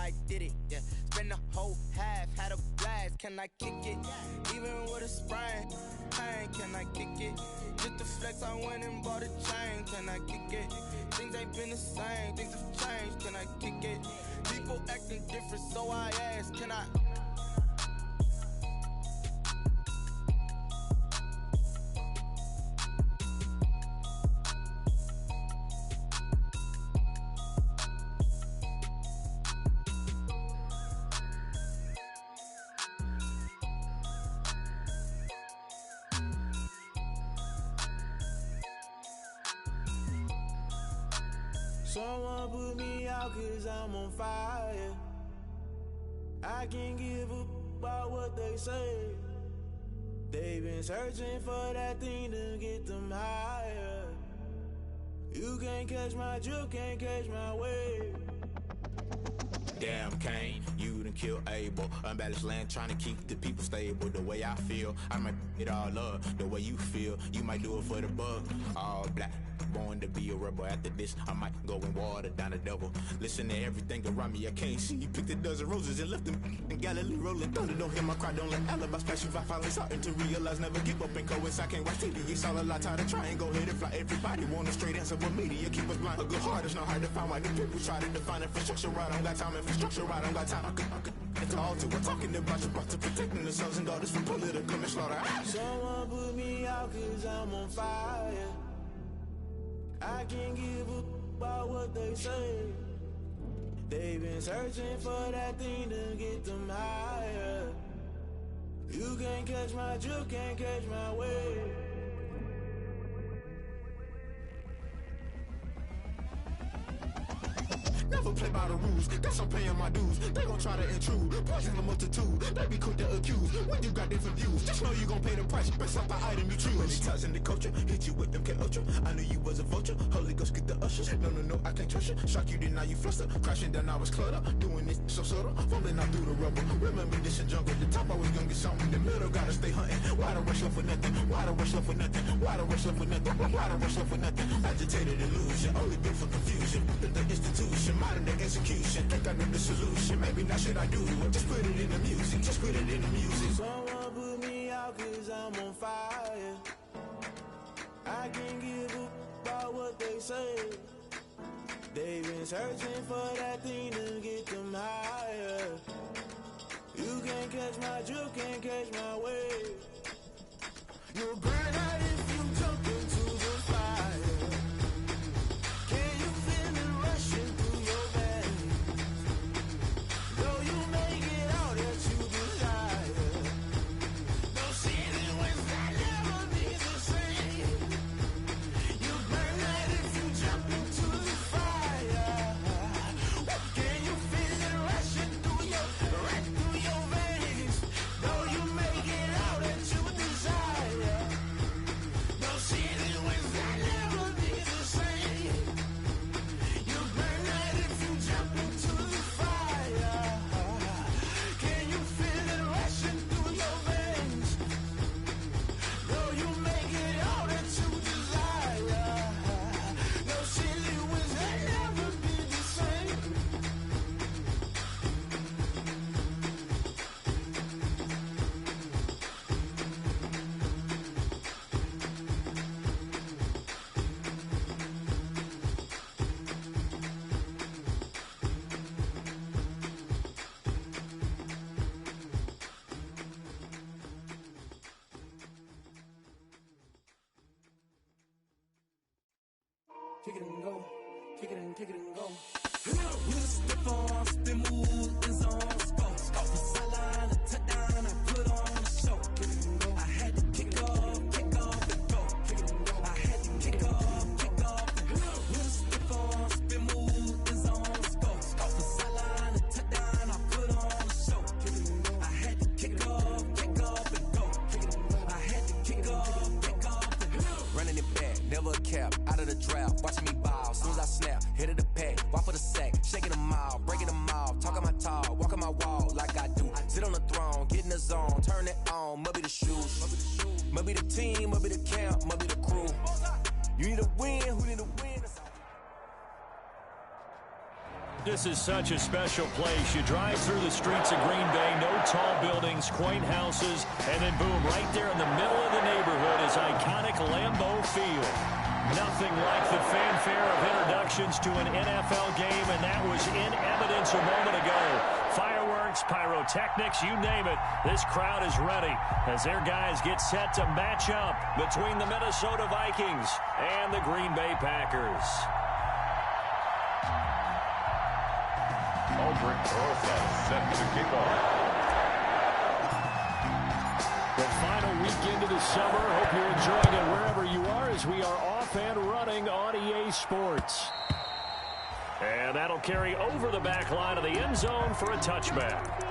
I did it, yeah. Spend the whole half, had a blast, can I kick it? Even with a sprain, pain, can I kick it? Just to flex, I went and bought a chain, can I kick it? Things ain't been the same, things have changed, can I kick it? People acting different, so I ask, can I? Someone put me out cause I'm on fire. I can't give a about what they say. They've been searching for that thing to get them higher. You can't catch my drift, can't catch my wave. Damn Kane, you done killed Abel. Unbalanced land trying to keep the people stable. The way I feel, I might it all up. The way you feel, you might do it for the bug. All black, born to be a rebel. After this, I might go and water down the double. Listen to everything around me, I can't see. Picked a dozen roses and left them in Galilee rolling thunder. Don't hear my cry, don't let alibis pass you. I finally starting to realize, never give up and coincide. I can't watch TV, it's all a lot. Tired of trying, go ahead and fly. Everybody want a straight answer, but media keep us blind. A good heart is not hard to find. Why the people try to define infrastructure right? I don't got time, infrastructure right? I don't got time. I could it's all to we're talking about your to protecting the sons and daughters from political manslaughter. Someone put me out cause I'm on fire. I can't give a about what they say. They've been searching for that thing to get them higher. You can't catch my drift, can't catch my wave. Never play by the rules, guess I'm paying my dues. They gon' try to intrude, poison the multitude. They be quick to accuse, when you got different views. Just know you gon' pay the price, based off the item you choose. Many ties in the culture, hit you with MK Ultra. I knew you was a vulture, Holy Ghost get the ushers. No, I can't trust you. Shock you, then now you fluster. Crashing down, I was cluttered. Doing this so subtle, fumbling out through the rubble. Remember this in jungle, the top always gonna get something. In the middle, gotta stay hunting. Why the rush love for nothing? Why the rush love for nothing? Why the rush love for nothing? Why the rush love for nothing? Agitated illusion, only built for confusion. The institution, modern day execution. Think I know the solution, maybe not should I do it? Just put it in the music, just put it in the music. Someone put me out cause I'm on fire. I can't give a about what they say. They've been searching for that thing to get them higher. You can't catch my drift, can't catch my wave. You'll burn out if you jump into the fire. Can you feel it rushing through your veins? Though you make it out that you desire. No ceiling wins that never be the same. You burn out if you jump into the fire. Can you feel it rushing through your veins? Though you make it out that you desire. No ceiling wins that never be the same. You burn out if you jump into the fire. Can you feel it rushing through your veins? Though you make it out that you desire. No ceiling wins that never be the same. Kick it and go, kick it and go. With a stiff on, spin move, and zone, go. Off the sideline, a touchdown, I put on a show. I had to kick off, and go. I had to kick off, and go. With a stiff on, spin move, and zone, go. Off the sideline, a touchdown, I put on a show. I had to kick off, and go. I had to kick off, and go. Running it back, never a cap, out of the draft, watching me ball. Soon as I snap, hit of the pack, walk for the sack, shaking them all, breaking them all, talking my talk, walking my wall like I do. Sit on the throne, get in the zone, turn it on, must be the shoes, must be the team, must be the camp, must be the crew. You need a win, who need a win? This is such a special place. You drive through the streets of Green Bay, no tall buildings, quaint houses, and then boom, right there in the middle of the neighborhood is iconic Lambeau Field. Nothing like the fanfare of introductions to an NFL game, and that was in evidence a moment ago. Fireworks, pyrotechnics, you name it. This crowd is ready as their guys get set to match up between the Minnesota Vikings and the Green Bay Packers. Aldrich set to kick off. The final weekend of the summer. Hope you're enjoying it wherever you are as we are off and running on EA Sports. And that'll carry over the back line of the end zone for a touchback.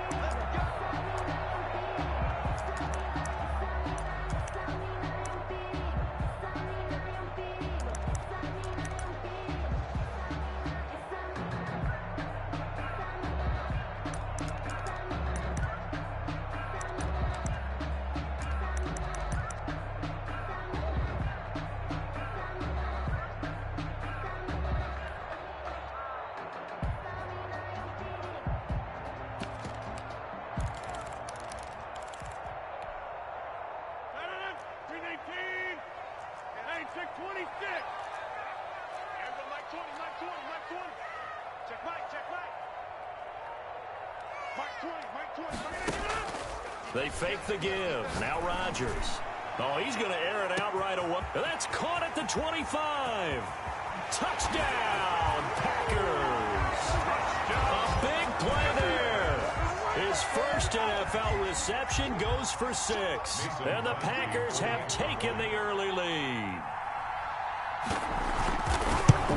They fake the give. Now Rodgers. Oh, he's going to air it out right away. That's caught at the 25. Touchdown, Packers. A big play there. His first NFL reception goes for 6. And the Packers have taken the early lead.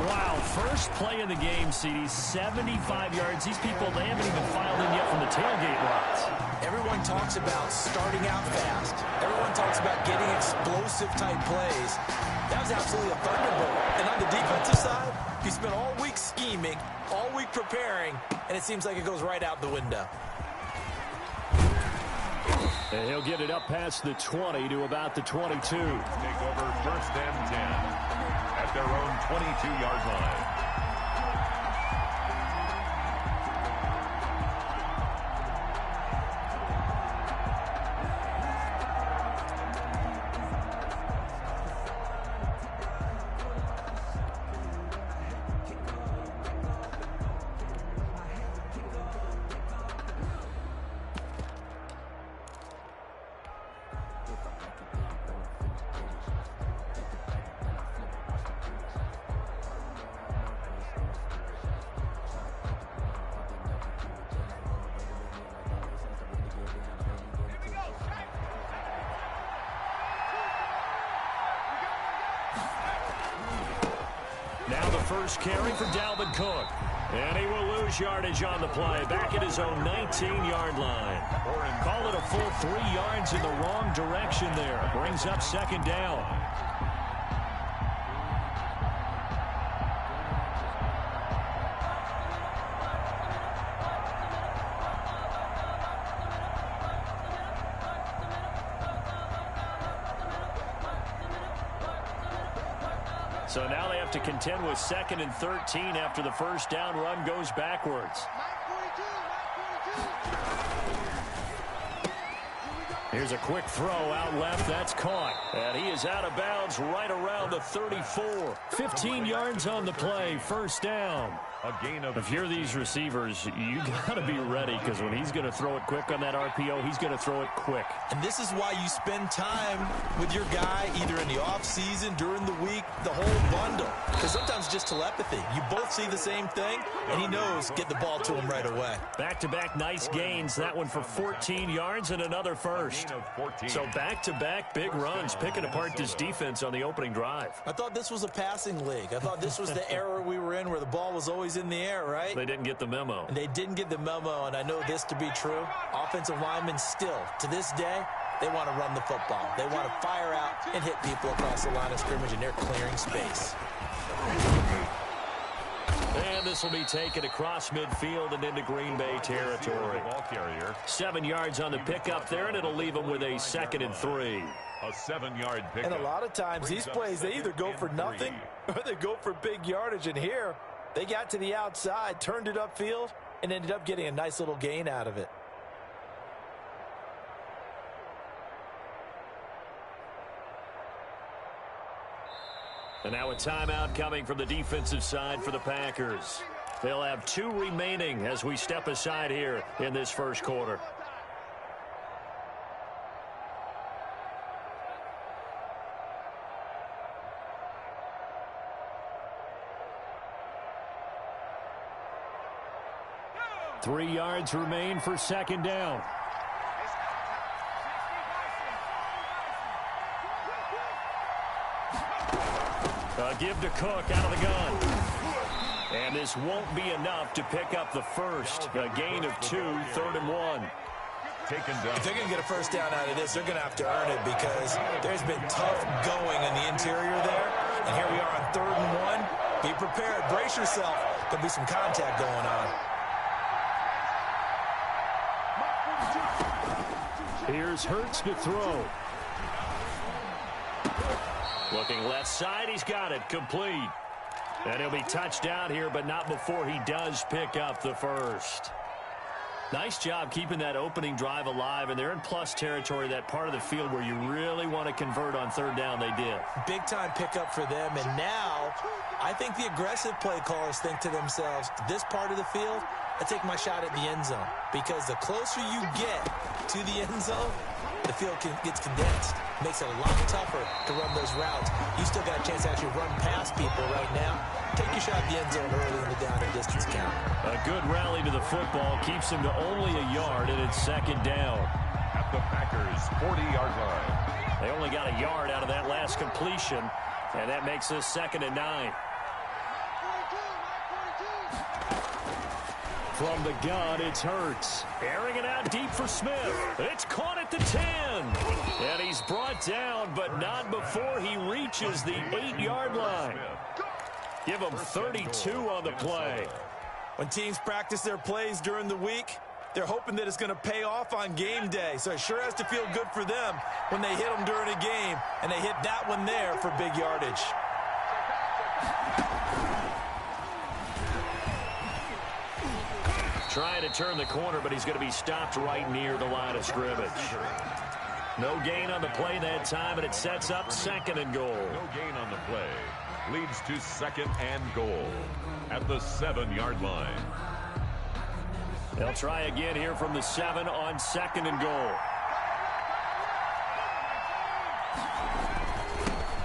Wow, first play in the game, CD, 75 yards. These people, they haven't even filed in yet from the tailgate lots. Everyone talks about starting out fast. Everyone talks about getting explosive-type plays. That was absolutely a thunderbolt. And on the defensive side, he spent all week scheming, all week preparing, and it seems like it goes right out the window. And he'll get it up past the 20 to about the 22. Take over first and 10 at their own 22-yard line. Now the first carry for Dalvin Cook. And he will lose yardage on the play. Back at his own 19-yard line. Call it a full 3 yards in the wrong direction there. Brings up second down. So now they have to contend with 2nd and 13 after the first down run goes backwards. Here's a quick throw out left. That's caught. And he is out of bounds right around the 34. 15 yards on the play. First down. A gain of... If you're these receivers, you got to be ready because when he's going to throw it quick on that RPO, he's going to throw it quick. And this is why you spend time with your guy either in the offseason, during the week, the whole bundle. Because sometimes just telepathy. You both see the same thing, and he knows get the ball to him right away. Back-to-back nice gains. That one for 14 yards and another first. So back-to-back big runs, picking apart this defense on the opening drive. I thought this was a passing league. I thought this was the era we were in where the ball was always in the air, right? They didn't get the memo. And they didn't get the memo, and I know this to be true. Offensive linemen still, to this day, they want to run the football. They want to fire out and hit people across the line of scrimmage, and they're clearing space. And this will be taken across midfield and into Green Bay territory. 7 yards on the pickup there, and it'll leave them with a 2nd and 3. A 7-yard pickup. And a lot of times these plays, they either go for nothing or they go for big yardage. And here, They got to the outside, turned it upfield, and ended up getting a nice little gain out of it. And now a timeout coming from the defensive side for the Packers. They'll have 2 remaining as we step aside here in this first quarter. Three yards remain for second down. A give to Cook out of the gun. And this won't be enough to pick up the first. A gain of 2, 3rd and 1. Taken down. If they're going to get a first down out of this, they're going to have to earn it because there's been tough going in the interior there. And here we are on 3rd and 1. Be prepared. Brace yourself. There'll be some contact going on. Here's Hurts to throw. Looking left side, he's got it, complete. And he'll be touched down here, but not before he does pick up the first. Nice job keeping that opening drive alive, and they're in plus territory, that part of the field where you really want to convert on 3rd down. They did. Big-time pickup for them, and now I think the aggressive play callers think to themselves, this part of the field, I take my shot at the end zone, because the closer you get to the end zone, the field gets condensed. Makes it a lot tougher to run those routes. You still got a chance to actually run past people right now. Take your shot at the end zone early in the down and distance count. A good rally to the football keeps him to only a yard, and it's second down. At the Packers' 40-yard line. They only got a yard out of that last completion, and that makes this 2nd and 9. From the gun, it's Hurts. Airing it out deep for Smith. It's caught at the 10. And he's brought down, but not before he reaches the 8-yard line. Give him 32 on the play. When teams practice their plays during the week, they're hoping that it's going to pay off on game day. So it sure has to feel good for them when they hit them during a game, and they hit that one there for big yardage. Trying to turn the corner, but he's going to be stopped right near the line of scrimmage. No gain on the play that time, and it sets up 2nd and goal. No gain on the play. Leads to 2nd and goal at the 7-yard line. They'll try again here from the 7 on 2nd and goal.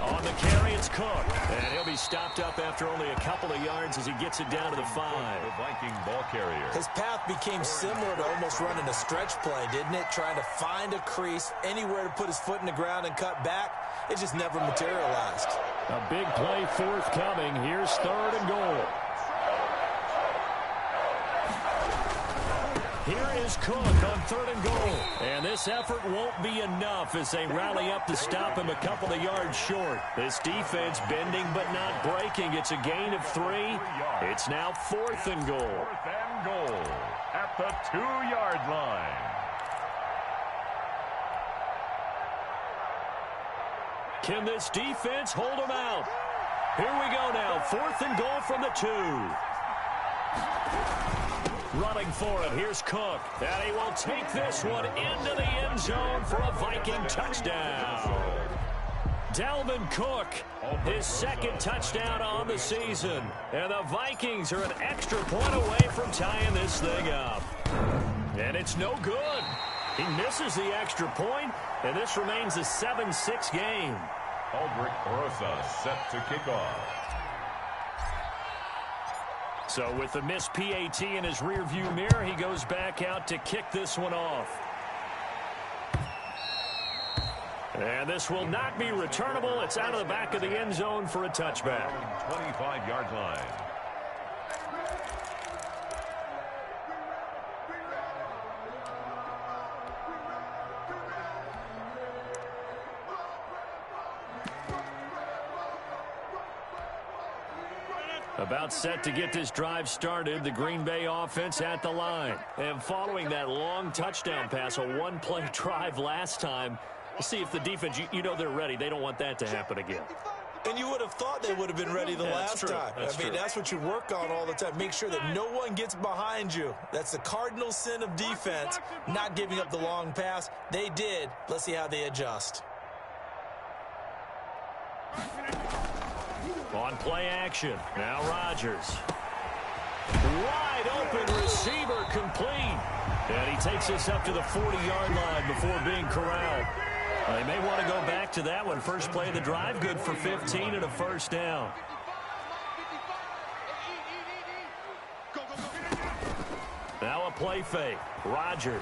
On the carry, it's Cook. And he'll be stopped up after only a couple of yards as he gets it down to the 5. The Viking ball carrier. His path became similar to almost running a stretch play, didn't it? Trying to find a crease, anywhere to put his foot in the ground and cut back. It just never materialized. A big play forthcoming. Here's 3rd and goal. Here is Cook on 3rd and goal. And this effort won't be enough as they rally up to stop him a couple of yards short. This defense bending but not breaking. It's a gain of 3. It's now 4th and goal. 4th and goal at the 2-yard line. Can this defense hold him out? Here we go now. 4th and goal from the 2. Running for it, here's Cook. And he will take this one into the end zone for a Viking touchdown. Dalvin Cook, his 2nd touchdown on the season. And the Vikings are an extra point away from tying this thing up. And it's no good. He misses the extra point, and this remains a 7-6 game. Aldrich Rosa set to kick off. So with the missed PAT in his rearview mirror, he goes back out to kick this one off. And this will not be returnable. It's out of the back of the end zone for a touchback. 25-yard line. About set to get this drive started, the Green Bay offense at the line. And following that long touchdown pass, a one-play drive last time, let's see if the defense, you know they're ready. They don't want that to happen again. And you would have thought they would have been ready the last time. I mean, that's what you work on all the time. Make sure that no one gets behind you. That's the cardinal sin of defense, not giving up the long pass. They did. Let's see how they adjust. On play action, now Rodgers. Wide open receiver complete. And he takes this up to the 40-yard line before being corralled. They may want to go back to that one. First play of the drive, good for 15 and a first down. Now a play fake. Rodgers.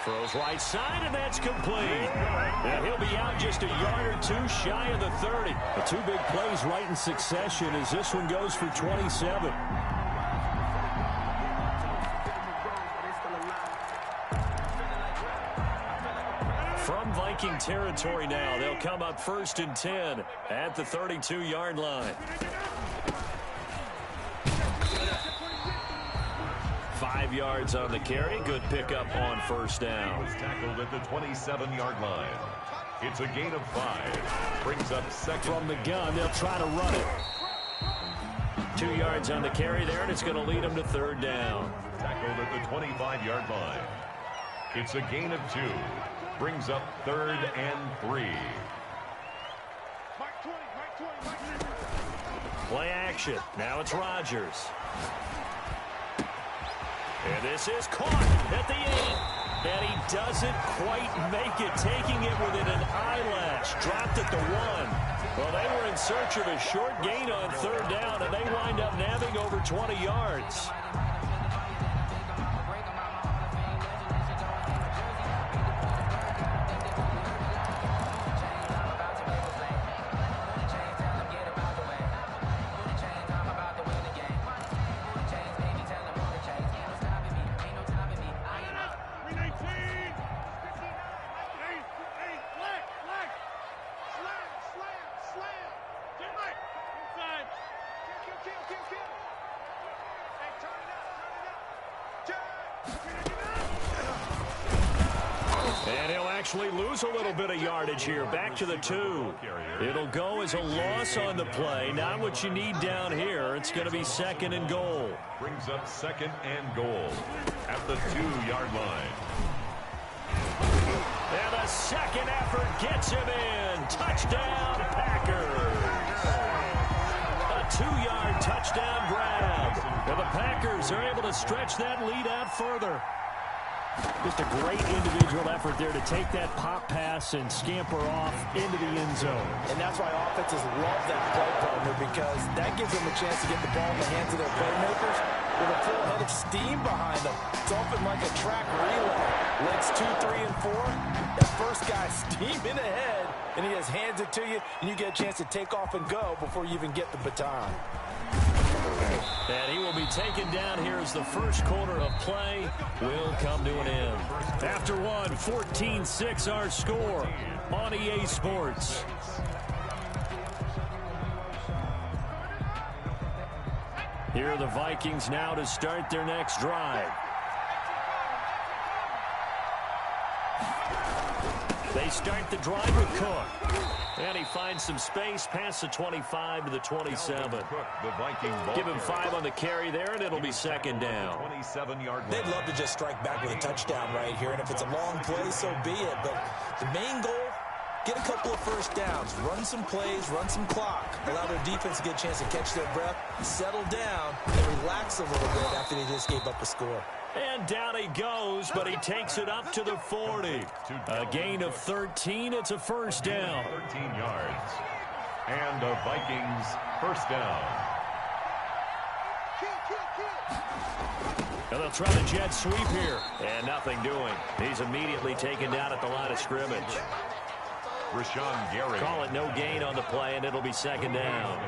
Throws right side, and that's complete. And he'll be out just a yard or two shy of the 30. The two big plays right in succession as this one goes for 27. From Viking territory now, they'll come up 1st and 10 at the 32-yard line. 5 yards on the carry. Good pickup on first down. Was tackled at the 27-yard line. It's a gain of 5. Brings up second. From the gun, they'll try to run it. 2 yards on the carry there, and it's going to lead them to third down. Tackled at the 25-yard line. It's a gain of 2. Brings up 3rd and 3. Play action. Now it's Rodgers. And this is caught at the end. And he doesn't quite make it, taking it within an eyelash. Dropped at the 1. Well, they were in search of a short gain on third down, and they wind up nabbing over 20 yards. Lose a little bit of yardage here. Back to the 2. It'll go as a loss on the play. Not what you need down here. It's going to be 2nd and goal. Brings up 2nd and goal at the 2-yard line. And a second effort gets him in. Touchdown, Packers. A 2-yard touchdown grab. And the Packers are able to stretch that lead out further. Just a great individual effort there to take that pop pass and scamper off into the end zone. And that's why offenses love that play partner, because that gives them a chance to get the ball in the hands of their playmakers with a full head of steam behind them. It's often like a track relay. Legs 2, 3, and 4. That first guy steaming ahead, and he just hands it to you, and you get a chance to take off and go before you even get the baton. And he will be taken down here as the first quarter of play will come to an end. After one, 14-6 our score on EA Sports. Here are the Vikings now to start their next drive. They start the drive with Cook. And he finds some space past the 25 to the 27. Give him 5 on the carry there, and it'll be 2nd down. 27-yard line. They'd love to just strike back with a touchdown right here, and if it's a long play, so be it. But the main goal, get a couple of first downs, run some plays, run some clock, allow their defense to get a chance to catch their breath, settle down, and relax a little bit after they just gave up a score. And down he goes, but he takes it up to the 40. A gain of 13. It's a first down. 13 yards. And the Vikings first down. And they'll try the jet sweep here. And nothing doing. He's immediately taken down at the line of scrimmage. Rashawn Gary. Call it no gain on the play, and it'll be 2nd down.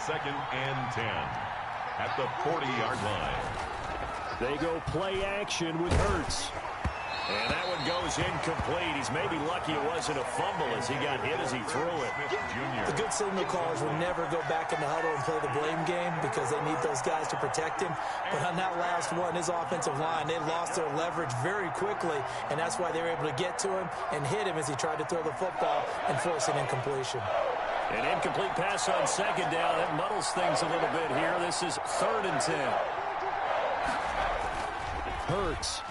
2nd and 10 at the 40-yard line. They go play action with Hurts. And that one goes incomplete. He's maybe lucky it wasn't a fumble as he got hit as he threw it. The good signal callers will never go back in the huddle and play the blame game because they need those guys to protect him. But on that last one, his offensive line, they lost their leverage very quickly, and that's why they were able to get to him and hit him as he tried to throw the football and force an incompletion. An incomplete pass on second down. That muddles things a little bit here. This is 3rd and 10. Hurts.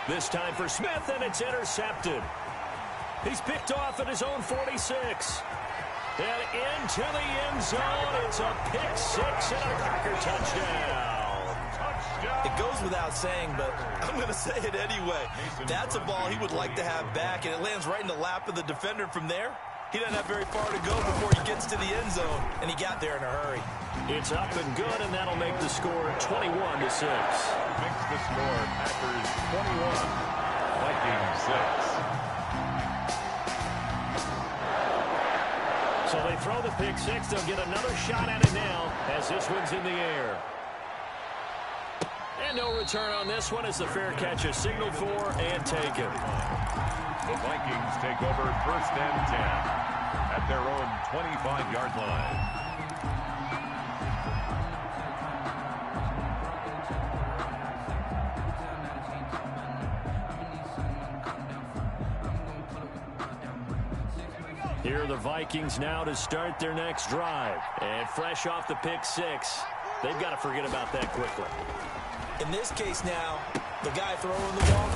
This time for Smith, and it's intercepted. He's picked off at his own 46. And into the end zone. It's a pick 6 and a Packer touchdown. It goes without saying, but I'm going to say it anyway. That's a ball he would like to have back, and it lands right in the lap of the defender from there. He doesn't have very far to go before he gets to the end zone, and he got there in a hurry. It's up and good, and that'll make the score 21-6. Makes the score Packers 21, Vikings 6. So they throw the pick 6. They'll get another shot at it now as this one's in the air. And no return on this one as the fair catch is signaled for and taken. The Vikings take over 1st and 10 at their own 25-yard line. Here are the Vikings now to start their next drive. And fresh off the pick 6, they've got to forget about that quickly. In this case now, the guy throwing the ball,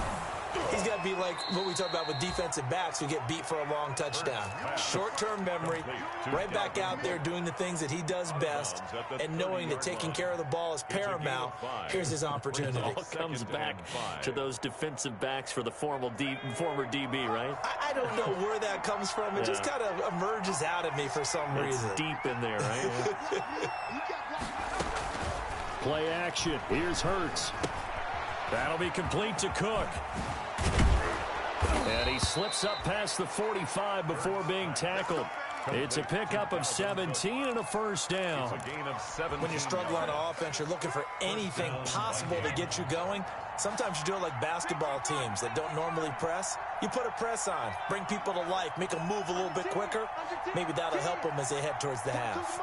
he's got to be like what we talk about with defensive backs who get beat for a long touchdown. Short-term memory, right back out there doing the things that he does best, and knowing that taking care of the ball is paramount. Here's his opportunity. It all comes back to those defensive backs for the former DB, right? I don't know where that comes from. It just kind of emerges out of me for some reason. It's deep in there, right? Play action. Here's Hurts. That'll be complete to Cook. And he slips up past the 45 before being tackled. It's a pickup of 17 and a first down. When you struggle on offense, you're looking for anything possible to get you going. Sometimes you do it like basketball teams that don't normally press. You put a press on, bring people to life, make them move a little bit quicker. Maybe that'll help them as they head towards the half.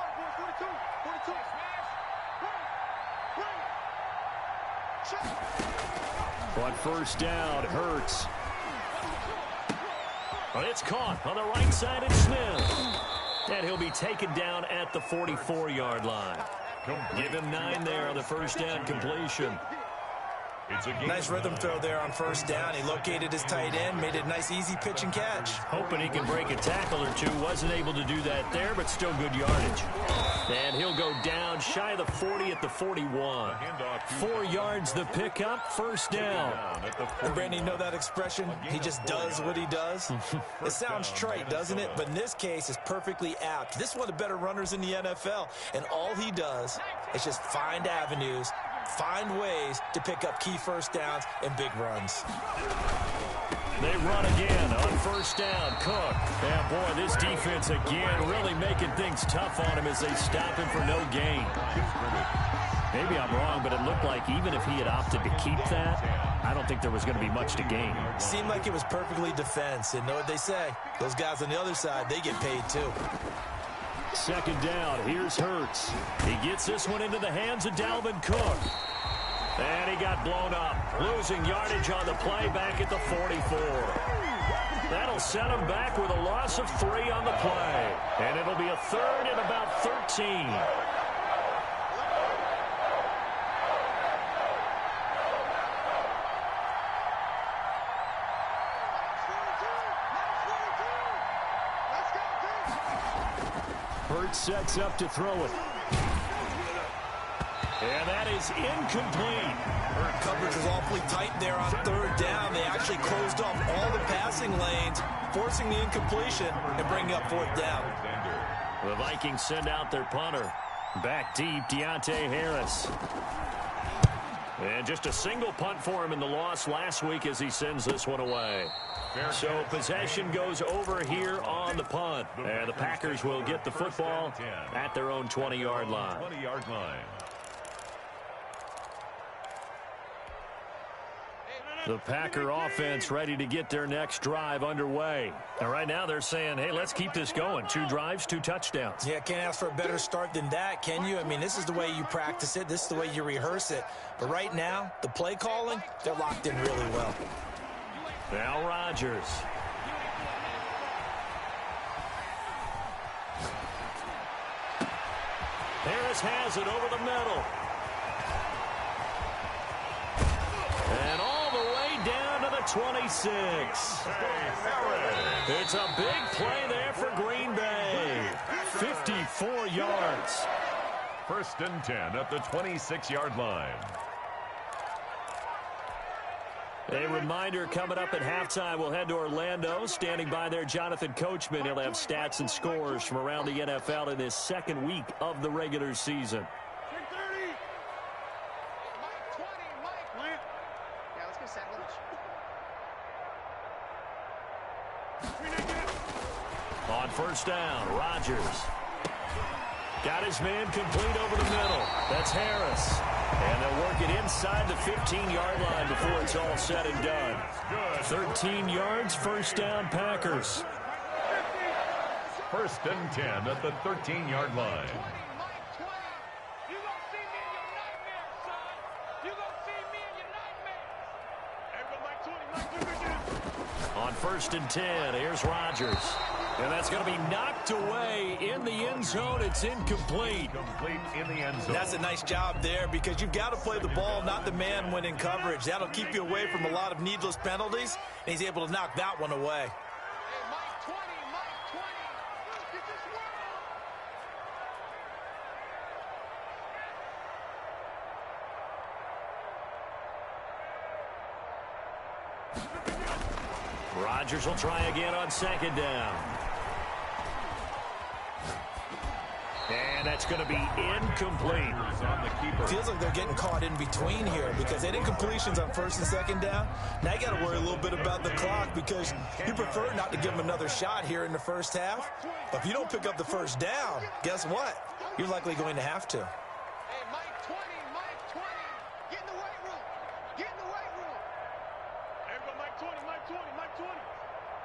On first down, Hurts. But it's caught on the right side of Smith. And he'll be taken down at the 44-yard line. Give him 9 there on the first down completion. Nice rhythm throw there on first down. He located his tight end, made it a nice, easy pitch and catch. Hoping he can break a tackle or two. Wasn't able to do that there, but still good yardage. And he'll go down shy of the 40 at the 41. 4 yards the pickup, first down. And Brandon, you know that expression? He just does what he does? It sounds trite, doesn't it? But in this case, it's perfectly apt. This is one of the better runners in the NFL. And all he does is just find avenues, find ways to pick up key first downs and big runs. They run again on first down. Cook. Yeah, boy, this defense again really making things tough on him as they stop him for no gain. Maybe I'm wrong, but it looked like even if he had opted to keep that, I don't think there was going to be much to gain. Seemed like it was perfectly defense. And know what they say? Those guys on the other side, they get paid too. Second down, here's Hurts. He gets this one into the hands of Dalvin Cook. And he got blown up, losing yardage on the play back at the 44. That'll set him back with a loss of 3 on the play. And it'll be a third and about 13. Hurts sets up to throw it. And that is incomplete. Coverage was awfully tight there on third down. They actually closed off all the passing lanes, forcing the incompletion and bringing up fourth down. The Vikings send out their punter. Back deep, Deontay Harris. And just a single punt for him in the loss last week as he sends this one away. So possession goes over here on the punt. And the Packers will get the football at their own 20-yard line. The Packer offense ready to get their next drive underway. And right now they're saying, hey, let's keep this going. 2 drives, 2 touchdowns. Yeah, can't ask for a better start than that, can you? I mean, this is the way you practice it. This is the way you rehearse it. But right now, the play calling, they're locked in really well. Now Rodgers. Harris has it over the middle. And all the way down to the 26. It's a big play there for Green Bay. 54 yards. 1st and 10 at the 26-yard line. A reminder coming up at halftime. We'll head to Orlando. Standing by there, Jonathan Coachman. He'll have stats and scores from around the NFL in this 2nd week of the regular season. On 1st down, Rodgers. Got his man complete over the middle. That's Harris. And they'll work it inside the 15-yard line before it's all said and done. 13 yards, 1st down, Packers. 1st and 10 at the 13-yard line. On 1st and 10, here's Rodgers. And that's going to be knocked away in the end zone. It's incomplete. Complete in the end zone. That's a nice job there because you've got to play the ball, not the man when in coverage. That'll keep you away from a lot of needless penalties, and he's able to knock that one away. Rodgers will try again on 2nd down. And that's going to be incomplete. Feels like they're getting caught in between here because they did completions on 1st and 2nd down. Now you got to worry a little bit about the clock because you prefer not to give them another shot here in the 1st half. But if you don't pick up the 1st down, guess what? You're likely going to have to. Hey, Mike 20, Mike 20. Get in the weight room. Get in the weight room. Everybody, Mike 20, Mike 20, Mike 20.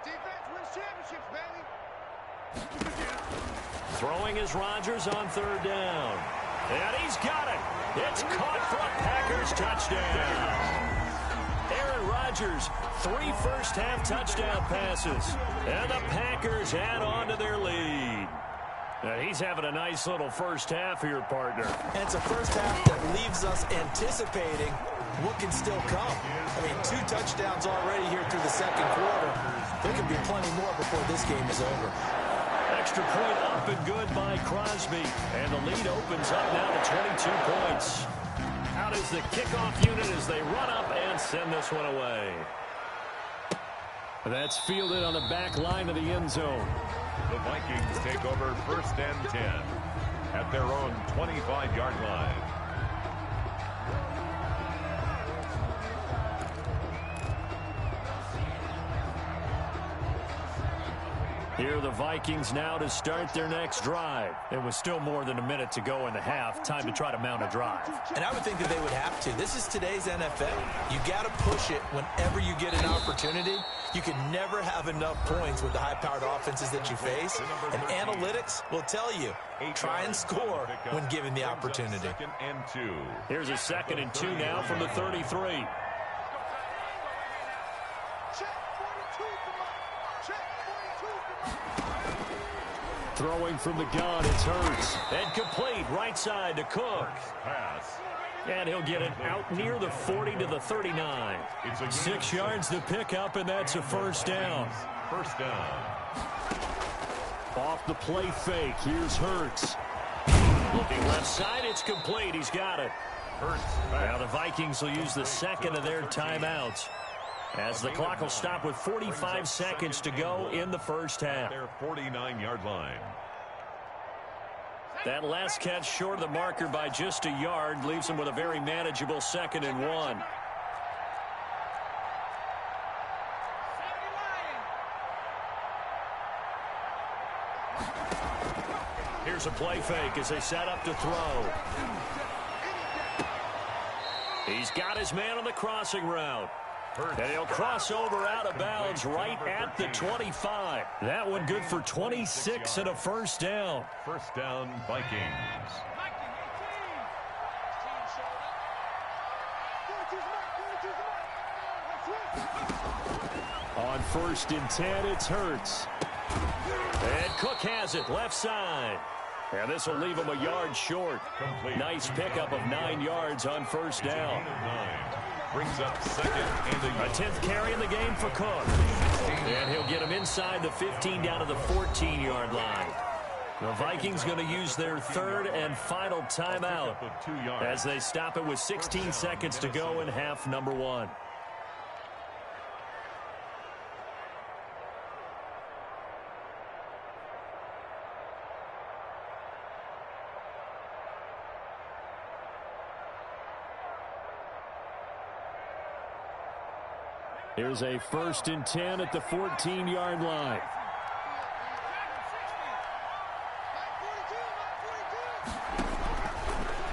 Defense wins championships, baby. Throwing is Rodgers on 3rd down. And he's got it. It's caught for a Packers touchdown. Aaron Rodgers, 3 first-half touchdown passes. And the Packers add on to their lead. Now he's having a nice little 1st half here, partner. And it's a 1st half that leaves us anticipating what can still come. I mean, 2 touchdowns already here through the 2nd quarter. There could be plenty more before this game is over. Extra point up and good by Crosby. And the lead opens up now to 22 points. Out is the kickoff unit as they run up and send this one away. That's fielded on the back line of the end zone. The Vikings take over 1st and 10 at their own 25-yard line. Here are the Vikings now to start their next drive. It was still more than a minute to go in the half. Time to try to mount a drive. And I would think that they would have to. This is today's NFL. You got to push it whenever you get an opportunity. You can never have enough points with the high-powered offenses that you face. And analytics will tell you, try and score when given the opportunity. 2nd and 2. Here's a 2nd and 2 now from the 33. Throwing from the gun, it's Hurts. And complete, right side to Cook. Pass. And he'll get it out near the 40 to the 39. 6 yards to pick up, and that's a 1st down. 1st down. Off the play fake, here's Hurts. Looking left side, it's complete. He's got it. Hurts. Now the Vikings will use the 2nd of their timeouts, as the clock will stop with 45 seconds to go in the 1st half. Their 49-yard line. That last catch short of the marker by just a yard leaves them with a very manageable 2nd and 1. Here's a play fake as they set up to throw. He's got his man on the crossing route. And he'll cross over out of bounds right at the 25. That one good for 26 and a first down. First down, Vikings. On 1st and 10, it's Hurts. And Cook has it, left side. And this will leave him a yard short. Nice pickup of 9 yards on first down. Brings up second and a 10th carry in the game for Cook. And he'll get him inside the 15 down to the 14-yard line. The Vikings going to use their third and final timeout as they stop it with 16 seconds to go in half number 1. Here's a 1st and 10 at the 14-yard line.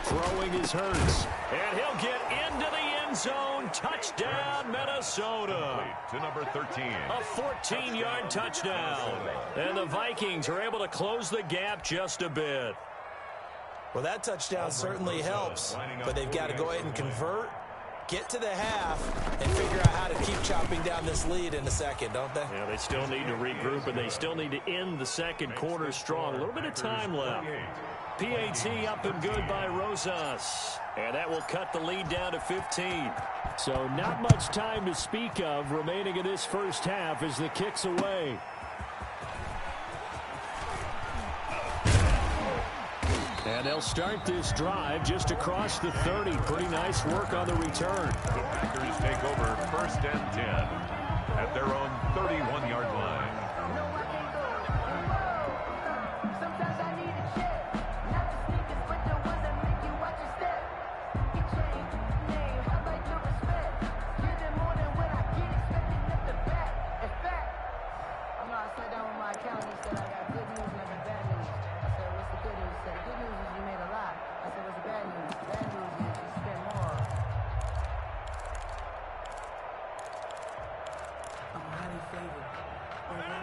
Throwing is Hurts. And he'll get into the end zone. Touchdown, Minnesota. To number 13. A 14-yard touchdown. And the Vikings are able to close the gap just a bit. Well, that touchdown certainly helps, but they've got to go ahead and convert, get to the half, and figure out how to keep chopping down this lead in the second, don't they? Yeah, they still need to regroup, and they still need to end the second quarter strong. A little bit of time left. PAT up and good by Rosas. And that will cut the lead down to 15. So not much time to speak of remaining in this first half as the kick's away. And they'll start this drive just across the 30. Pretty nice work on the return. The Packers take over 1st and 10 at their own 31-yard line.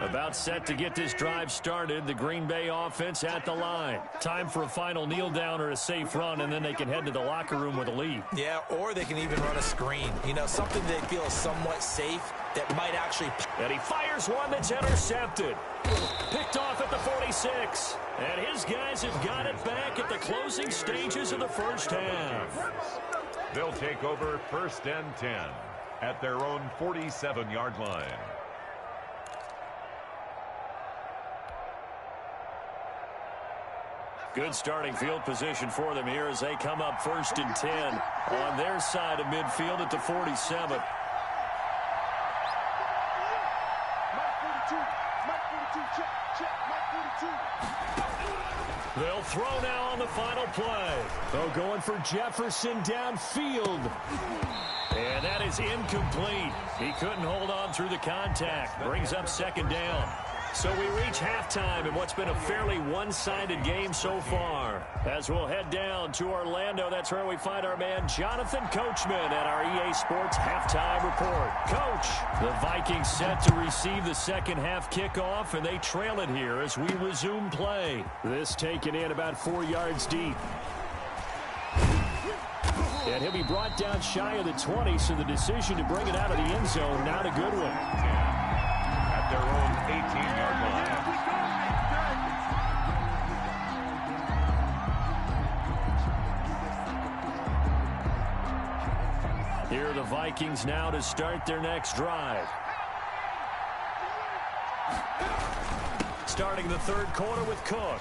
About set to get this drive started. The Green Bay offense at the line. Time for a final kneel down or a safe run, and then they can head to the locker room with a lead. Yeah, or they can even run a screen. You know, something they feel is somewhat safe that might actually... And he fires one that's intercepted. Picked off at the 46. And his guys have got it back at the closing stages of the first half. They'll take over 1st and 10 at their own 47-yard line. Good starting field position for them here as they come up 1st and 10 on their side of midfield at the 47. They'll throw now on the final play. Oh, going for Jefferson downfield. And that is incomplete. He couldn't hold on through the contact. Brings up 2nd down. So we reach halftime in what's been a fairly one-sided game so far. As we'll head down to Orlando, that's where we find our man Jonathan Coachman at our EA Sports Halftime Report. Coach, the Vikings set to receive the second half kickoff, and they trail it here as we resume play. This taken in about 4 yards deep. And he'll be brought down shy of the 20, so the decision to bring it out of the end zone, not a good one. Their own 18-yard line. Here are the Vikings now to start their next drive. Starting the third quarter with Cook.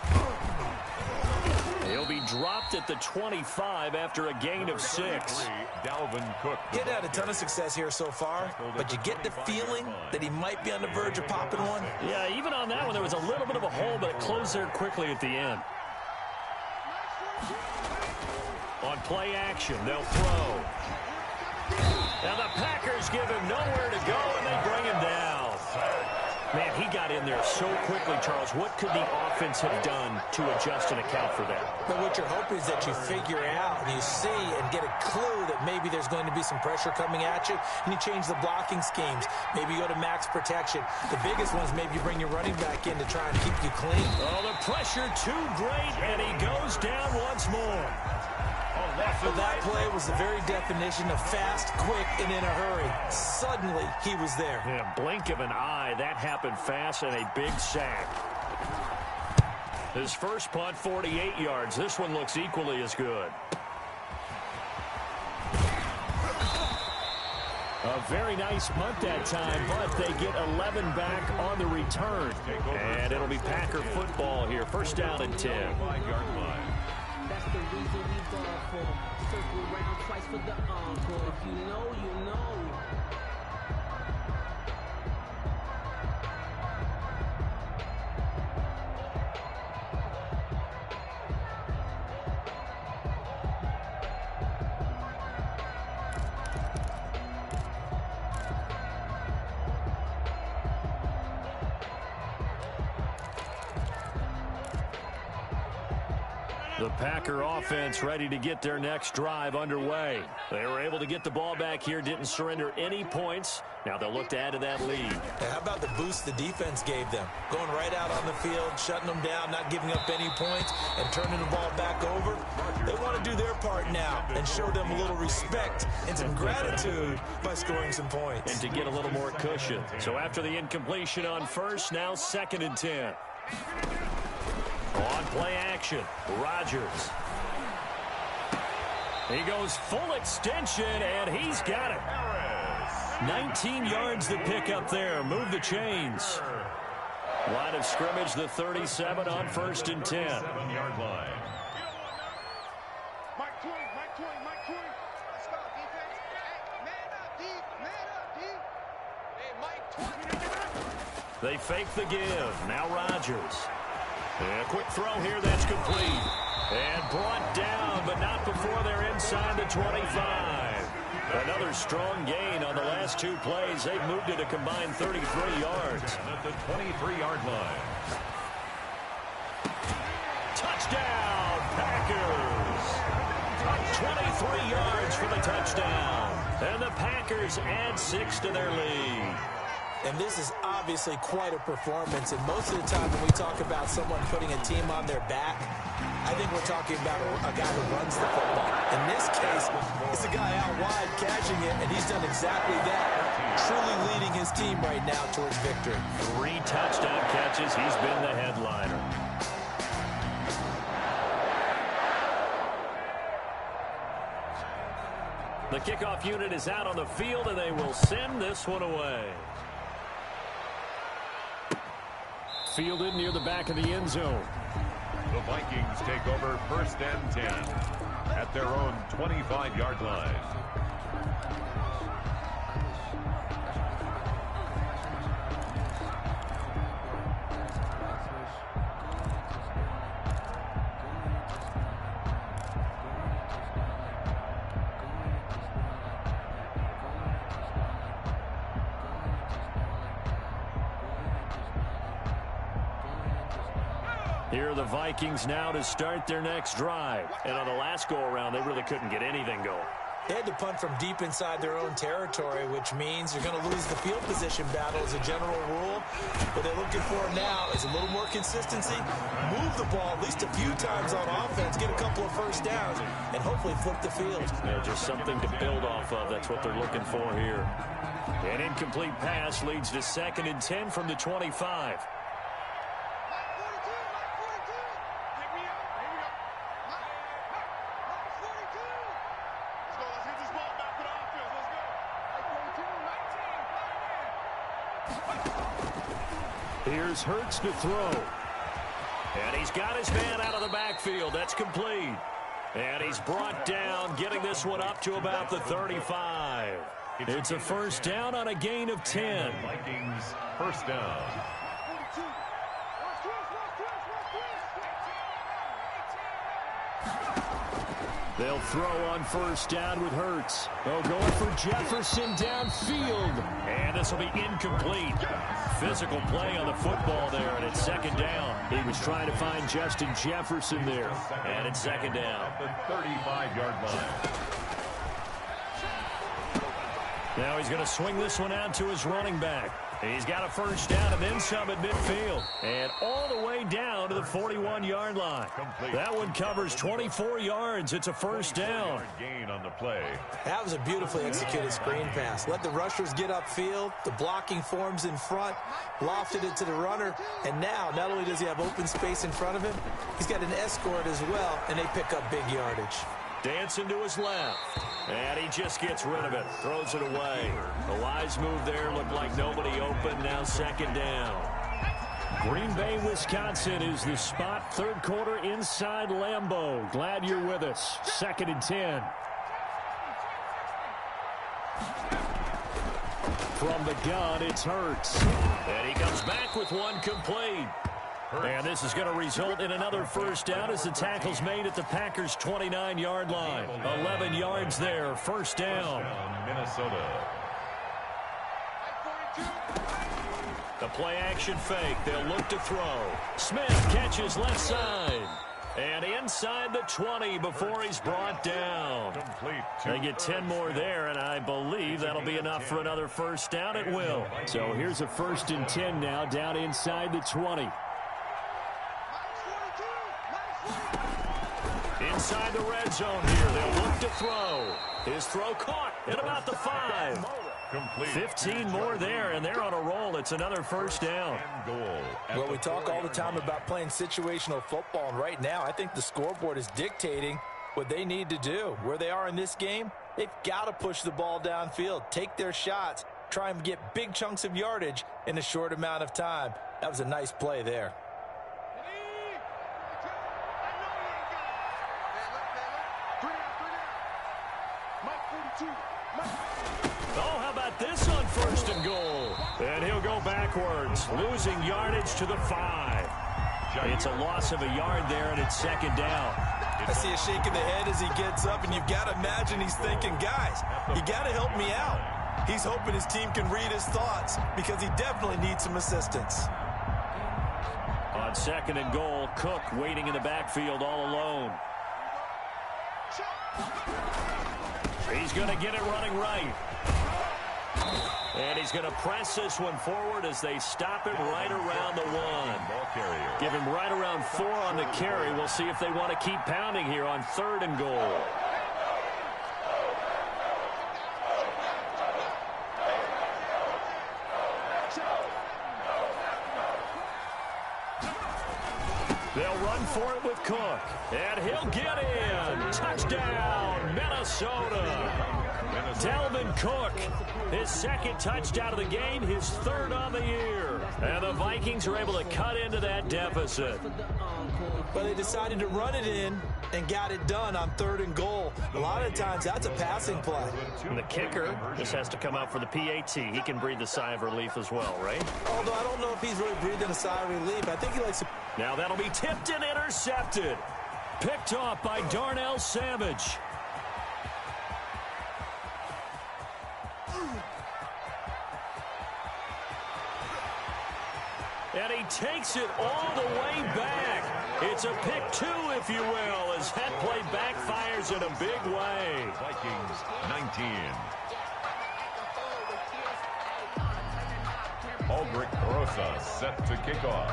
He'll be dropped at the 25 after a gain of 6. Dalvin Cook. He's had a ton of success here so far, but you get the feeling that he might be on the verge of popping one. Yeah, even on that one, there was a little bit of a hole, but it closed there quickly at the end. On play action, they'll throw. Now the Packers give him nowhere to go, and they bring him down. Man, he got in there so quickly, Charles. What could the offense have done to adjust and account for that? But what you're hoping is that you figure out and you see and get a clue that maybe there's going to be some pressure coming at you, and you change the blocking schemes. Maybe you go to max protection. The biggest one is maybe you bring your running back in to try and keep you clean. Oh, the pressure too great, and he goes down once more. But that play was the very definition of fast, quick, and in a hurry. Suddenly, he was there. Yeah, blink of an eye. That happened fast and a big sack. His first punt, 48 yards. This one looks equally as good. A very nice punt that time, but they get 11 back on the return. And it'll be Packer football here. First down and 10. That's the reason we ball for. Circle around twice for the encore. If you know, you know. The Packer offense ready to get their next drive underway. They were able to get the ball back here, didn't surrender any points. Now they'll look to add to that lead. How about the boost the defense gave them? Going right out on the field, shutting them down, not giving up any points, and turning the ball back over. They want to do their part now and show them a little respect and some gratitude by scoring some points. And to get a little more cushion. So after the incompletion on first, now 2nd and 10. On play action, Rodgers. He goes full extension, and he's got it. 19 yards to pick up there. Move the chains. Line of scrimmage, the 37 on 1st and 10. 7-yard line. Mike 20, Mike 20, Mike 20. Let's go, defense. Hey, man up, deep, man up, deep. Hey, Mike 20. They fake the give. Now Rodgers. And a quick throw here that's complete. And brought down, but not before they're inside the 25. Another strong gain on the last 2 plays. They've moved it a combined 33 yards. At the 23-yard line. Touchdown, Packers. 23 yards for the touchdown. And the Packers add 6 to their lead. And this is obviously quite a performance. And most of the time when we talk about someone putting a team on their back, I think we're talking about a guy who runs the football. In this case, it's a guy out wide catching it, and he's done exactly that, truly leading his team right now towards victory. 3 touchdown catches. He's been the headliner. The kickoff unit is out on the field, and they will send this one away. Fielded near the back of the end zone. The Vikings take over 1st and 10 at their own 25-yard line. Here are the Vikings now to start their next drive. And on the last go-around, they really couldn't get anything going. They had to punt from deep inside their own territory, which means you're going to lose the field position battle as a general rule. What they're looking for now is a little more consistency, move the ball at least a few times on offense, get a couple of first downs, and hopefully flip the field. Yeah, just something to build off of. That's what they're looking for here. An incomplete pass leads to 2nd and 10 from the 25. Here's Hurts to throw. And he's got his man out of the backfield. That's complete. And he's brought down, getting this one up to about the 35. It's a first down on a gain of 10. Vikings first down. They'll throw on first down with Hurts. They'll go for Jefferson downfield. And this will be incomplete. Physical play on the football there, and it's second down. He was trying to find Justin Jefferson there. And it's second down. At the 35-yard line. Now he's going to swing this one out to his running back. He's got a first down and then some at midfield. And all the way down to the 41-yard line. Complete. That one covers 24 yards. It's a first down. Gain on the play. That was a beautifully executed screen pass. Let the rushers get upfield. The blocking forms in front. Lofted it to the runner. And now, not only does he have open space in front of him, he's got an escort as well, and they pick up big yardage. Dancing to his left. And he just gets rid of it. Throws it away. A wise move there. Looked like nobody open. Now second down. Green Bay, Wisconsin is the spot. Third quarter inside Lambeau. Glad you're with us. 2nd and 10. From the gun, it's Hurts. And he comes back with one complete. And this is going to result in another first down as the tackle's made at the Packers' 29-yard line. 11 yards there, first down. Minnesota. The play-action fake. They'll look to throw. Smith catches left side. And inside the 20 before he's brought down. They get 10 more there, and I believe that'll be enough for another first down. It will. So here's a 1st and 10 now down inside the 20. Inside the red zone here. They'll look to throw. His throw caught at about the 5. 15 more there, and they're on a roll. It's another first down. Well, we talk all the time about playing situational football, and right now I think the scoreboard is dictating what they need to do. Where they are in this game, they've got to push the ball downfield, take their shots, try and get big chunks of yardage in a short amount of time. That was a nice play there. Oh, how about this on 1st and goal? And he'll go backwards, losing yardage to the 5. It's a loss of a yard there, and it's 2nd down. I see a shake of the head as he gets up, and you've got to imagine he's thinking, guys, you got to help me out. He's hoping his team can read his thoughts because he definitely needs some assistance. On 2nd and goal, Cook waiting in the backfield all alone. He's going to get it running right. And he's going to press this one forward as they stop it right around the 1. Give him right around 4 on the carry. We'll see if they want to keep pounding here on 3rd and goal. They'll run for it with Cook. And he'll get in. Touchdown, Minnesota. Dalvin Cook, his 2nd touchdown of the game, his 3rd on the year. And the Vikings are able to cut into that deficit. But they decided to run it in and got it done on 3rd and goal. A lot of times that's a passing play. And the kicker, this has to come out for the PAT. He can breathe a sigh of relief as well, right? Although I don't know if he's really breathing a sigh of relief. I think he likes to... Now that'll be tipped and intercepted. Picked off by Darnell Savage. And he takes it all the way back. It's a pick 2, if you will, as that play backfires in a big way. Vikings 19. Aldrich Rosa set to kick off.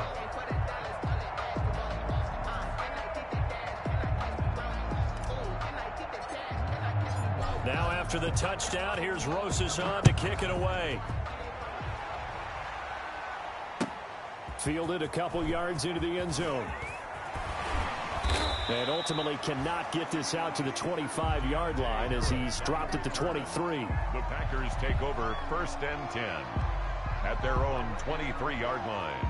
Now after the touchdown, here's Rosas on to kick it away. Fielded a couple yards into the end zone. And ultimately cannot get this out to the 25-yard line as he's dropped at the 23. The Packers take over 1st and 10 at their own 23-yard line.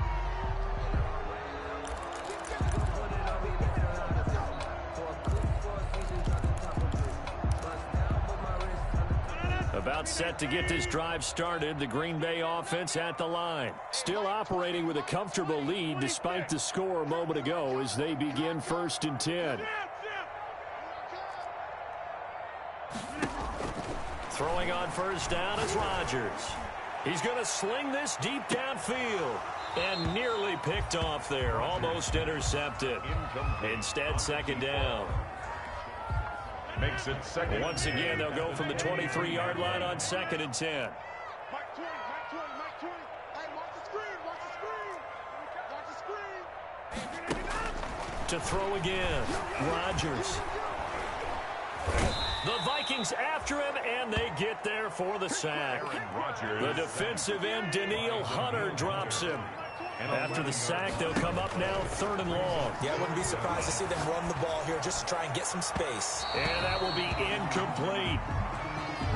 About set to get this drive started. The Green Bay offense at the line. Still operating with a comfortable lead despite the score a moment ago as they begin 1st and 10. Throwing on first down is Rodgers. He's going to sling this deep downfield. And nearly picked off there. Almost intercepted. Instead, second down. Makes it second. Once again, they'll go from the 23-yard line on 2nd and 10. Mike 20, Mike 20. Hey, watch the screen, watch the screen. Watch the screen. To throw again, Rodgers. The Vikings after him, and they get there for the sack. The defensive end, Daniil Hunter, drops him. After the sack, they'll come up now 3rd and long. Yeah, I wouldn't be surprised to see them run the ball here just to try and get some space. And that will be incomplete.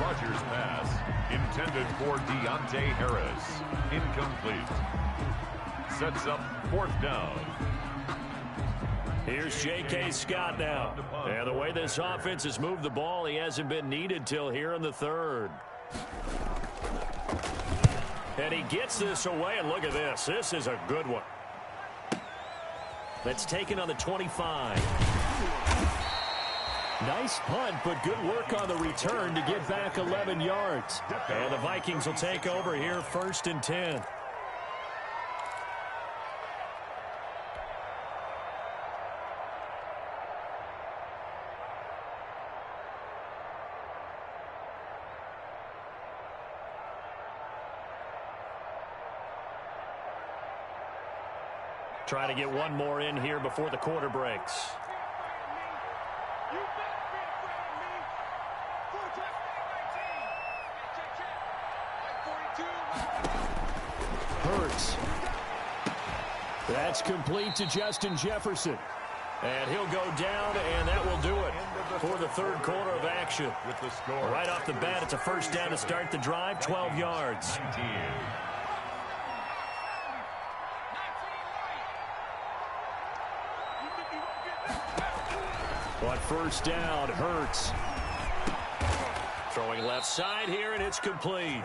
Rodgers' pass intended for Deontay Harris. Incomplete. Sets up 4th down. Here's J.K. Scott now. And the way this offense has moved the ball, he hasn't been needed till here in the 3rd. And he gets this away, and look at this. This is a good one. That's taken on the 25. Nice punt, but good work on the return to get back 11 yards. And the Vikings will take over here 1st and 10. Try to get one more in here before the quarter breaks. Hurts. That's complete to Justin Jefferson. And he'll go down, and that will do it for the 3rd quarter of action. Right off the bat, it's a first down to start the drive, 12 yards. On first down, Hurts. Throwing left side here, and it's complete.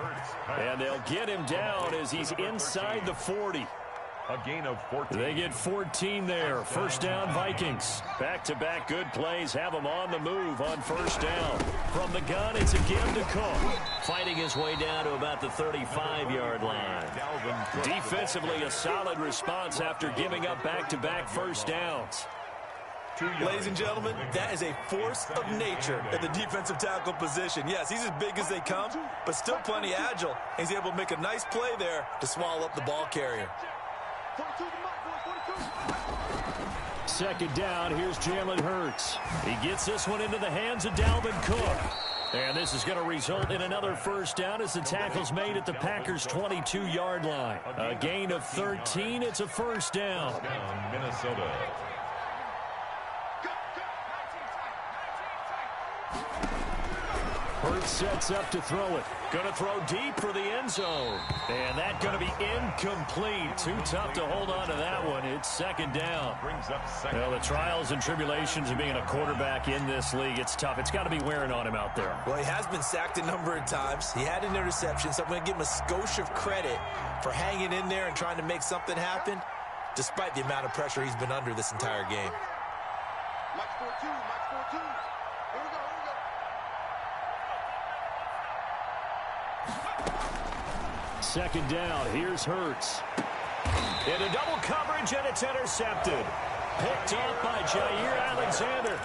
And they'll get him down as he's inside the 40. A gain of 14. They get 14 there. First down, Vikings. Back-to-back good plays have them on the move on first down. From the gun, it's again to Cook. Fighting his way down to about the 35-yard line. Defensively, a solid response after giving up back-to-back first downs. Ladies and gentlemen, that is a force of nature at the defensive tackle position. Yes, he's as big as they come, but still plenty agile. He's able to make a nice play there to swallow up the ball carrier. Second down, here's Jalen Hurts. He gets this one into the hands of Dalvin Cook. And this is going to result in another first down as the tackle's made at the Packers' 22-yard line. A gain of 13, it's a first down. Minnesota. Hurts sets up to throw it. Going to throw deep for the end zone. And that's going to be incomplete. Too tough to hold on to that one. It's second down. Well, the trials and tribulations of being a quarterback in this league, it's tough. It's got to be wearing on him out there. Well, he has been sacked a number of times. He had an interception, so I'm going to give him a skosh of credit for hanging in there and trying to make something happen, despite the amount of pressure he's been under this entire game. Mike 4-2, Mike 4-2. Here we go. Second down, here's Hurts. Into double coverage, and it's intercepted. Picked off by Jair Alexander.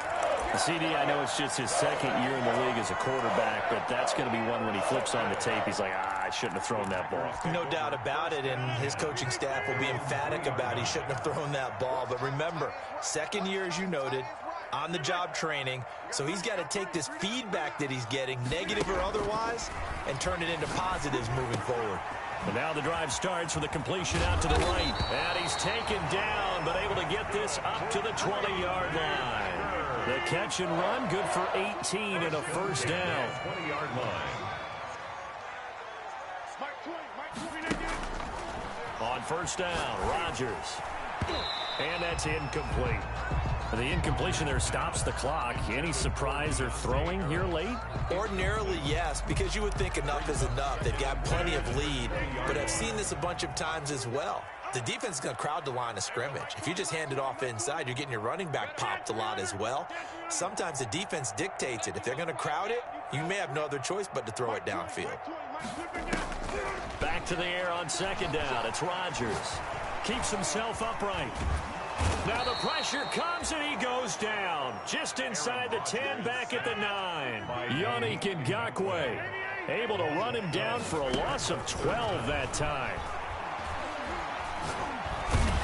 CD, I know it's just his second year in the league as a quarterback, but that's going to be one when he flips on the tape. He's like, I shouldn't have thrown that ball. No doubt about it, and his coaching staff will be emphatic about he shouldn't have thrown that ball. But remember, second year, as you noted, on-the-job training, so he's got to take this feedback that he's getting, negative or otherwise, and turn it into positives moving forward. And now the drive starts with a completion out to the right. And he's taken down, but able to get this up to the 20-yard line. The catch and run, good for 18 and a first down. 20-yard line. On first down, Rodgers. And that's incomplete. The incompletion there stops the clock. Any surprise they're throwing here late? Ordinarily, yes, because you would think enough is enough. They've got plenty of lead, but I've seen this a bunch of times as well. the defense is going to crowd the line of scrimmage. If you just hand it off inside, you're getting your running back popped a lot as well. Sometimes the defense dictates it. If they're going to crowd it, you may have no other choice but to throw it downfield. Back to the air on second down. It's Rodgers. Keeps himself upright. Now the pressure comes and he goes down. Just inside the 10, back at the 9. Yannick Ngakoue able to run him down for a loss of 12 that time.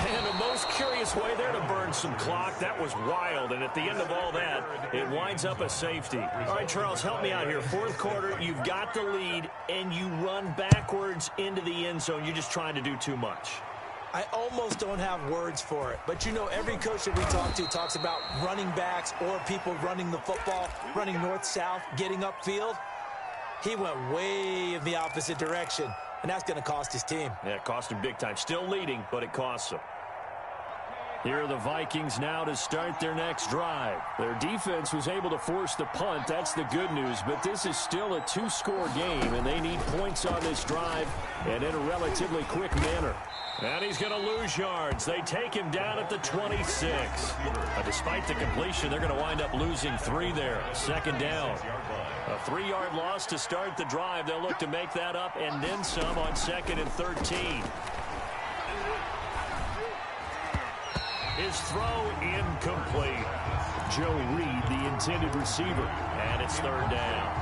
And the most curious way there to burn some clock. That was wild. And at the end of all that, it winds up a safety. All right, Charles, help me out here. Fourth quarter, you've got the lead, and you run backwards into the end zone. You're just trying to do too much. I almost don't have words for it. But, you know, every coach that we talk to talks about running backs or people running the football, running north-south, getting upfield. He went way in the opposite direction, and that's going to cost his team. Yeah, it cost him big time. Still leading, but it costs him. Here are the Vikings now to start their next drive. Their defense was able to force the punt. That's the good news. But this is still a two-score game, and they need points on this drive and in a relatively quick manner. And he's going to lose yards. They take him down at the 26. Despite the completion, they're going to wind up losing 3 there. Second down. A 3-yard loss to start the drive. They'll look to make that up and then some on 2nd and 13. His throw incomplete. Joe Reed, the intended receiver. And it's 3rd down.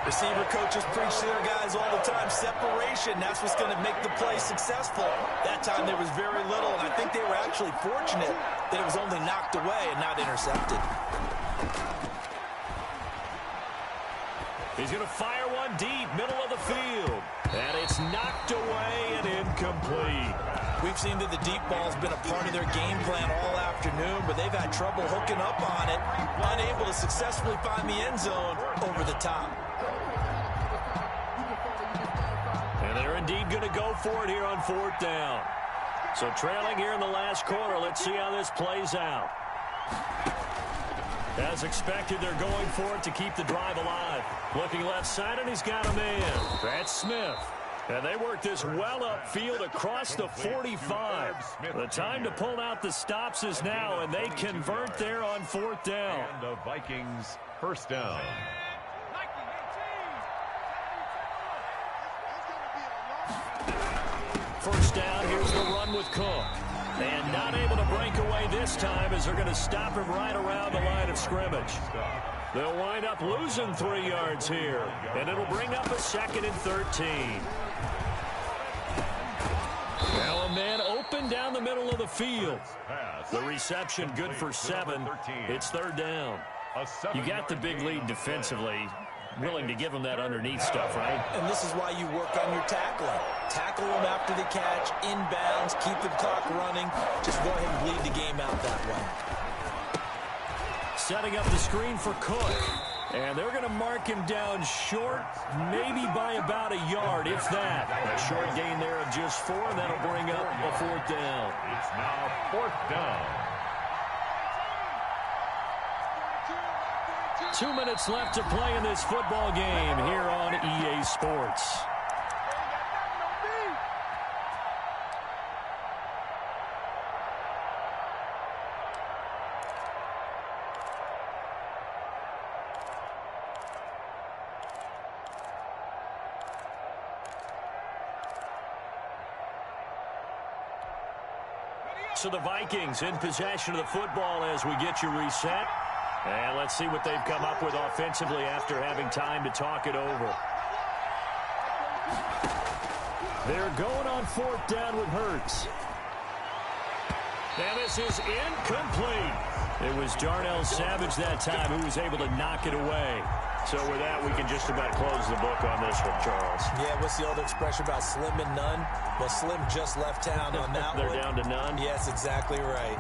Receiver coaches preach to their guys all the time. Separation, that's what's going to make the play successful. That time there was very little, and I think they were actually fortunate that it was only knocked away and not intercepted. He's going to fire one deep, middle of the field. And it's knocked away and incomplete. We've seen that the deep ball's been a part of their game plan all afternoon, but they've had trouble hooking up on it, unable to successfully find the end zone over the top. And they're indeed going to go for it here on 4th down. So trailing here in the last quarter, let's see how this plays out. As expected, they're going for it to keep the drive alive. Looking left side, and he's got a man. That's Smith. And they work this well upfield across the 45. The time to pull out the stops is now, and they convert there on 4th down. And the Vikings first down. First down, here's the run with Cook. And not able to break away this time as they're going to stop him right around the line of scrimmage. They'll wind up losing 3 yards here. And it'll bring up a 2nd and 13. Now a man open down the middle of the field. The reception good for 7. It's 3rd down. You got the big lead defensively. Willing to give them that underneath stuff, right? And this is why you work on your tackling. Tackle them after the catch, inbounds, keep the clock running. Just go ahead and bleed the game out that way. Setting up the screen for Cook. And they're going to mark him down short, maybe by about a yard, if that. A short gain there of just 4, and that'll bring up a 4th down. It's now 4th down. 2 minutes left to play in this football game here on EA Sports. So the Vikings in possession of the football as we get you reset. And let's see what they've come up with offensively after having time to talk it over. They're going on 4th down with Hurts. And this is incomplete. It was Darnell Savage that time who was able to knock it away. So with that, we can just about close the book on this one, Charles. Yeah, what's the old expression about slim and none? Well, Slim just left town on that They're one. down to none? Yes, exactly right.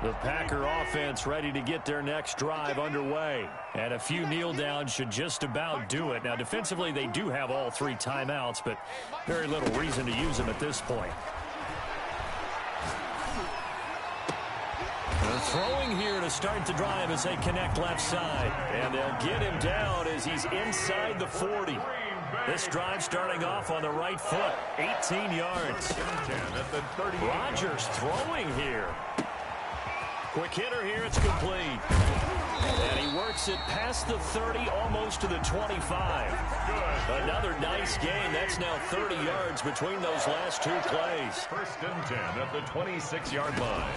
The Packer offense ready to get their next drive underway. And a few kneel downs should just about do it. Now, defensively, they do have all 3 timeouts, but very little reason to use them at this point. They're throwing here to start the drive as they connect left side. And they'll get him down as he's inside the 40. This drive starting off on the right foot. 18 yards. Rodgers throwing here. Quick hitter here. It's complete. And he works it past the 30, almost to the 25. Another nice gain. That's now 30 yards between those last two plays. 1st and 10 at the 26-yard line.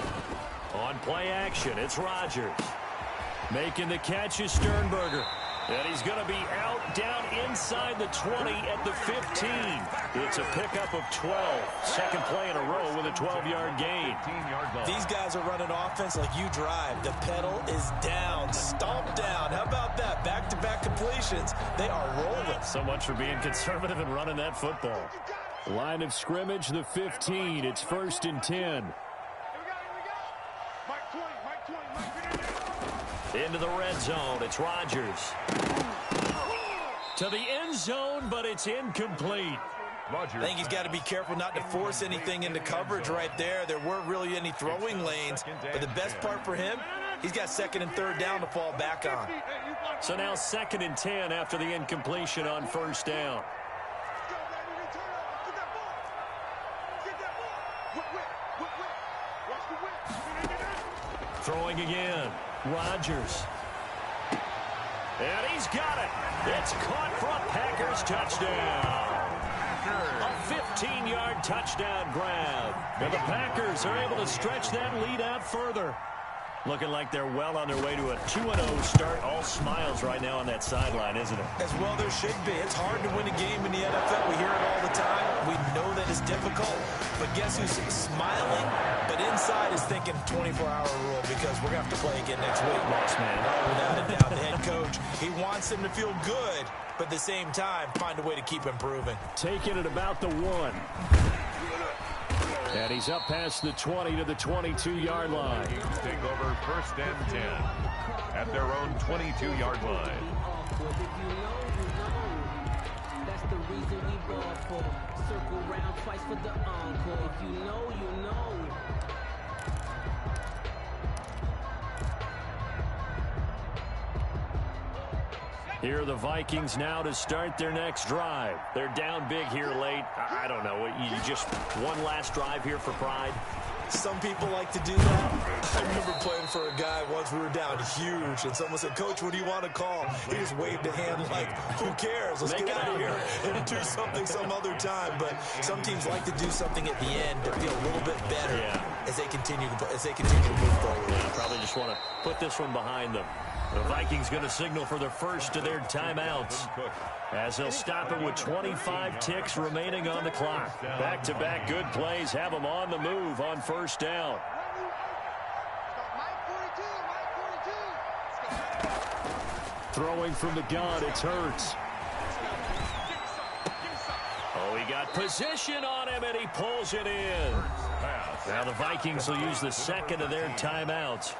On play action, it's Rodgers. Making the catch is Sternberger. And he's going to be out down inside the 20 at the 15. It's a pickup of 12. Second play in a row with a 12-yard gain. These guys are running offense like you drive. The pedal is down, stomp down. How about that? Back-to-back completions. They are rolling. So much for being conservative and running that football. Line of scrimmage, the 15. It's 1st and 10. Into the red zone. It's Rodgers. To the end zone, but it's incomplete. I think he's got to be careful not to force anything into coverage right there. There weren't really any throwing lanes. But the best part for him, he's got 2nd and 3rd down to fall back on. So now 2nd and 10 after the incompletion on 1st down. Throwing again. Rodgers. And he's got it. It's caught for a Packers touchdown. A 15-yard touchdown grab. And the Packers are able to stretch that lead out further. Looking like they're well on their way to a 2-0 start. All smiles right now on that sideline, isn't it? As well there should be. It's hard to win a game in the NFL. We hear it all the time. We know that it's difficult. But guess who's smiling? But inside is thinking 24-hour rule because we're going to have to play again next week. Boss man. Oh, without a doubt, the head coach, he wants them to feel good, but at the same time, find a way to keep improving. Taking it about the 1. And he's up past the 20 to the 22-yard line. Kingz take over 1st and 10 at their own 22-yard line. That's the reason we ball for. Circle round twice for the encore. If you know, you know. Here are the Vikings now to start their next drive. They're down big here late. I don't know. You just one last drive here for pride? Some people like to do that. I remember playing for a guy once. We were down huge, and someone said, "Coach, what do you want to call?" He just waved a hand like, "Who cares? Let's get out of here and do something some other time." But some teams like to do something at the end to feel a little bit better as they continue to move forward. Yeah, probably just want to put this one behind them. The Vikings going to signal for the first of their timeouts as they'll stop it with 25 ticks remaining on the clock. Back-to-back good plays have them on the move on 1st down. Throwing from the gun, it's Hurts. Oh, he got position on him, and he pulls it in. Now the Vikings will use the second of their timeouts,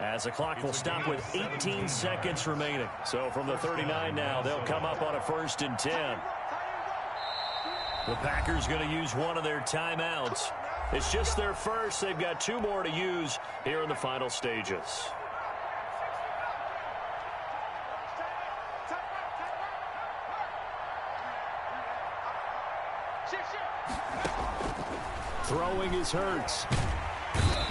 as the clock will stop with 18 seconds remaining. So from the 39 now, they'll come up on a 1st and 10. The Packers going to use one of their timeouts. It's just their first. They've got 2 more to use here in the final stages. Throwing is Hurts.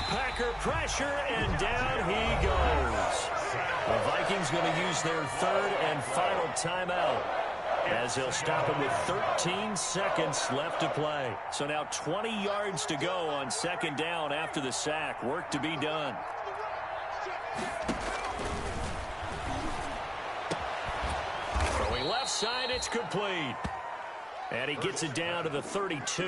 Packer pressure, and down he goes. The Vikings going to use their 3rd and final timeout, as they'll stop it with 13 seconds left to play. So now 20 yards to go on 2nd down after the sack. Work to be done. Throwing left side, it's complete. And he gets it down to the 32.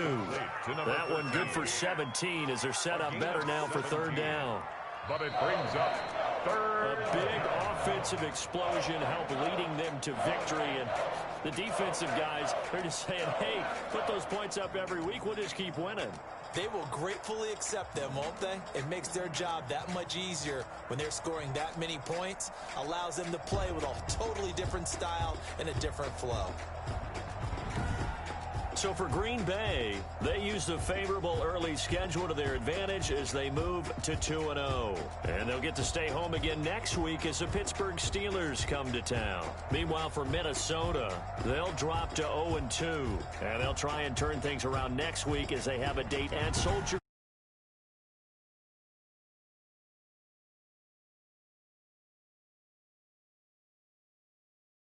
That one good for 17 as they're set up better now for 3rd down. But it brings up 3rd. A big offensive explosion helped leading them to victory. And the defensive guys, they're just saying, hey, put those points up every week. We'll just keep winning. They will gratefully accept them, won't they? It makes their job that much easier when they're scoring that many points. Allows them to play with a totally different style and a different flow. So for Green Bay, they used a favorable early schedule to their advantage as they move to 2-0. And they'll get to stay home again next week as the Pittsburgh Steelers come to town. Meanwhile, for Minnesota, they'll drop to 0-2. And they'll try and turn things around next week as they have a date at Soldier